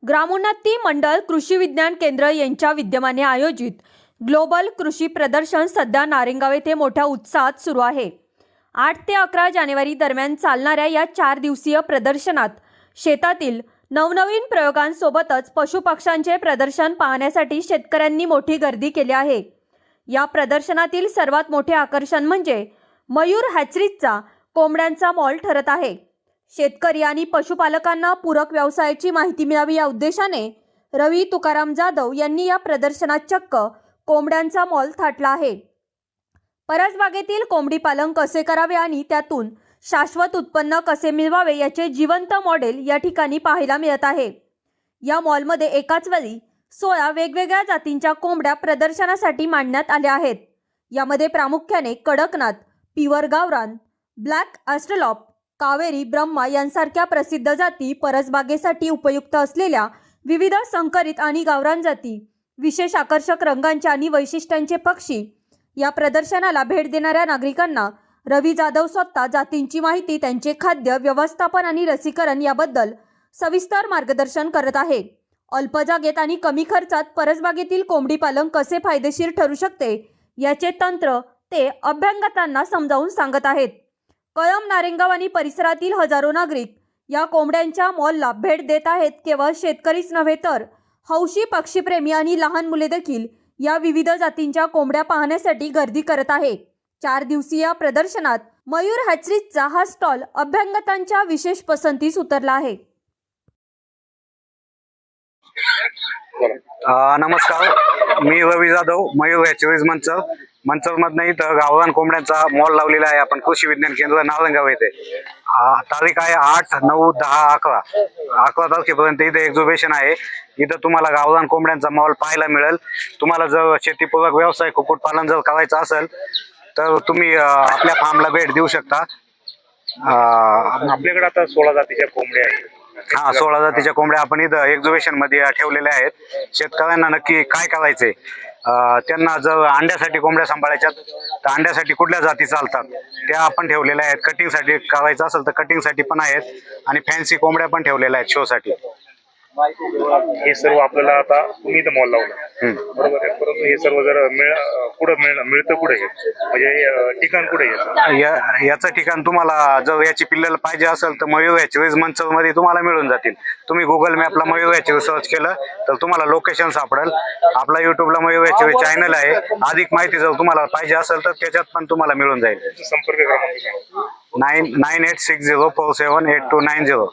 ग्रामोन्नती मंडळ कृषी विज्ञान केंद्र यांच्या विद्यमाने आयोजित ग्लोबल कृषी प्रदर्शन सध्या नारेंगाव येथे मोठ्या उत्साहात सुरू आहे। 8 ते 11 जानेवारी दरम्यान चालणाऱ्या या 4 दिवसीय प्रदर्शनात शेतातील नवनवीन प्रयोगांसोबतच पशुपक्ष्यांचे प्रदर्शन पाहण्यासाठी शेतकऱ्यांनी मोठी गर्दी केली आहे। या प्रदर्शनातील सर्वात मोठे आकर्षण म्हणजे मयूर हॅचरीजचा कोंबड्यांचा मॉल ठरत आहे। शेतकरी आणि पशुपालकांना पूरक व्यवसायाची माहिती मिळावी या उद्देशाने रवी तुकाराम जाधव यांनी या प्रदर्शनात चक्क कोंबड्यांचा मॉल थाटला आहे। परसबागेतील कोंबडी पालन कसे करावे आणि त्यातून शाश्वत उत्पन्न कसे मिळवावे याचे जिवंत मॉडेल या ठिकाणी पाहायला मिळत आहे। या मॉलमध्ये एकाच वेळी 16 वेगवेगळ्या जातींच्या कोंबड्या प्रदर्शनासाठी मांडण्यात आल्या आहेत। यामध्ये प्रामुख्याने कडकनाथ, प्युअर गावरान, ब्लॅक ॲस्ट्रलॉप, कावेरी, ब्रह्मा यांसारख्या प्रसिद्ध जाती, परसबागेसाठी उपयुक्त असलेल्या विविध संकरित आणि गावरान जाती, विशेष आकर्षक रंगांच्या आणि वैशिष्ट्यांचे पक्षी। या प्रदर्शनाला भेट देणाऱ्या नागरिकांना रवी जाधव स्वतः जातींची माहिती, त्यांचे खाद्य व्यवस्थापन आणि लसीकरण याबद्दल सविस्तर मार्गदर्शन करत आहे। अल्प जागेत आणि कमी खर्चात परसबागेतील कोंबडी पालन कसे फायदेशीर ठरू शकते याचे तंत्र ते अभ्यागतांना समजावून सांगत आहेत। कळंब, नारेंगाव आणि परिसरातील हजारो नागरिक या कोंबड्यांच्या मॉलला भेट देत आहेत। केवळ शेतकरीच नव्हे तर हौशी पक्षीप्रेमी आणि लहान मुले देखील या विविध जातींच्या कोंबड्या पाहण्यासाठी गर्दी करत आहे। 4 दिवसीय प्रदर्शनात मयूर हॅचरीजचा हा स्टॉल अभ्यागतांच्या विशेष पसंतीस उतरला आहे। नमस्कार, मी रवी जाधव, मयूर हॅचरीज मंचरमधनं इथं गावरान कोंबड्यांचा मॉल लावलेला आहे आपण कृषी विज्ञान केंद्र नारायणगाव येथे। तारीख आहे 8, 9, 10, 11 तारखेपर्यंत इथे एक्झिबिशन आहे। इथं तुम्हाला गावरान कोंबड्यांचा मॉल पाहायला मिळेल। तुम्हाला जर शेतीपूरक व्यवसाय कुक्कुटपालन जर करायचं असेल तर तुम्ही आपल्या फार्मला भेट देऊ शकता। आपल्याकडे आता 16 जातीच्या कोंबड्या आहेत। 16 जातीच्या कोंबड्या आपण इथं एक्झिबिशन मध्ये ठेवलेल्या आहेत। शेतकऱ्यांना नक्की काय करायचंय, त्यांना जर अंड्यासाठी कोंबड्या सांभाळायच्या तर अंड्यासाठी कुठल्या जाती चालतात त्या आपण ठेवलेल्या आहेत। कटिंगसाठी करायचं असेल तर कटिंगसाठी पण आहेत आणि फॅन्सी कोंबड्या पण ठेवलेल्या आहेत शोसाठी। हे सर्व आपल्याला आता तुम्ही इथं मॉल लावला बरोबर आहे, परंतु हे सर्व जर मिळतं कुठे, म्हणजे ठिकाण कुठे याचं ठिकाण तुम्हाला जर याची पिल्लेला पाहिजे असेल तर मयूर हॅचरीज मंचरमध्ये तुम्हाला मिळून जातील। तुम्ही गुगल मॅपला मयूर हॅचरीज सर्च केलं तर तुम्हाला लोकेशन सापडेल। आपला युट्यूबला मयूर हॅचरीज चॅनल आहे। अधिक माहिती जर तुम्हाला पाहिजे असेल तर त्याच्यात पण तुम्हाला मिळून जाईल। संपर्क क्रमांक 9860478290।